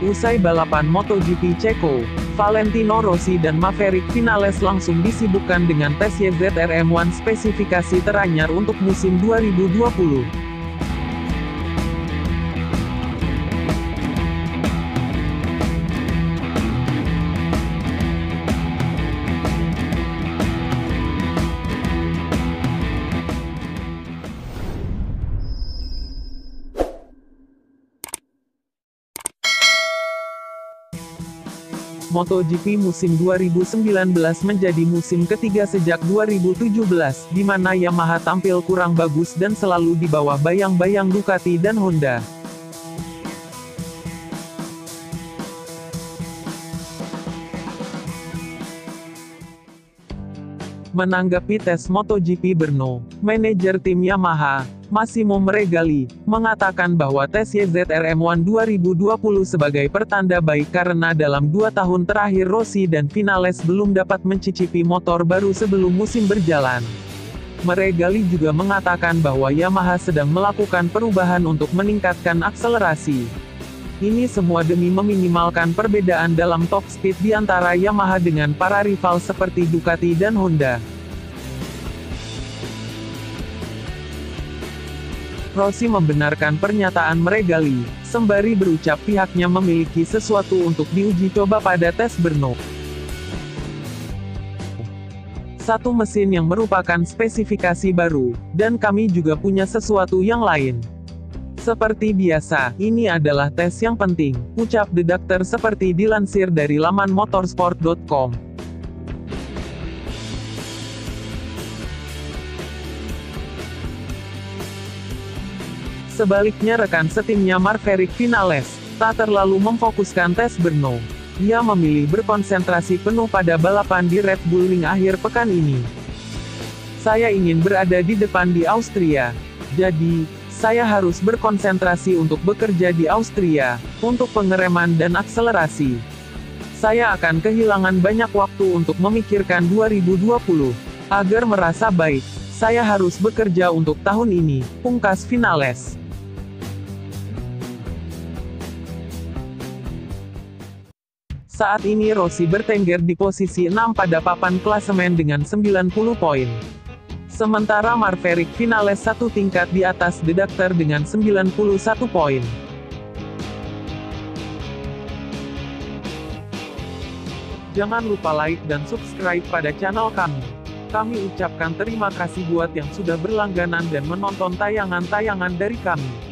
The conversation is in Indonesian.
Usai balapan MotoGP Ceko, Valentino Rossi dan Maverick Vinales langsung disibukkan dengan tes YZR-M1 spesifikasi teranyar untuk musim 2020. MotoGP musim 2019 menjadi musim ketiga sejak 2017, di mana Yamaha tampil kurang bagus dan selalu di bawah bayang-bayang Ducati dan Honda. Menanggapi tes MotoGP Brno, manajer tim Yamaha, Massimo Meregali, mengatakan bahwa tes YZR-M1 2020 sebagai pertanda baik karena dalam 2 tahun terakhir Rossi dan Vinales belum dapat mencicipi motor baru sebelum musim berjalan. Meregali juga mengatakan bahwa Yamaha sedang melakukan perubahan untuk meningkatkan akselerasi. Ini semua demi meminimalkan perbedaan dalam top speed di antara Yamaha dengan para rival seperti Ducati dan Honda. Rossi membenarkan pernyataan Meregali, sembari berucap pihaknya memiliki sesuatu untuk diuji coba pada tes Brno. Satu mesin yang merupakan spesifikasi baru, dan kami juga punya sesuatu yang lain. Seperti biasa, ini adalah tes yang penting, ucap The Doctor seperti dilansir dari laman motorsport.com. Sebaliknya rekan setimnya Maverick Vinales, tak terlalu memfokuskan tes Brno. Ia memilih berkonsentrasi penuh pada balapan di Red Bull Ring akhir pekan ini. Saya ingin berada di depan di Austria. Jadi, saya harus berkonsentrasi untuk bekerja di Austria, untuk pengereman dan akselerasi. Saya akan kehilangan banyak waktu untuk memikirkan 2020. Agar merasa baik, saya harus bekerja untuk tahun ini, pungkas Vinales. Saat ini Rossi bertengger di posisi 6 pada papan klasemen dengan 90 poin. Sementara Maverick Vinales satu tingkat di atas The Doctor dengan 91 poin. Jangan lupa like dan subscribe pada channel kami. Kami ucapkan terima kasih buat yang sudah berlangganan dan menonton tayangan-tayangan dari kami.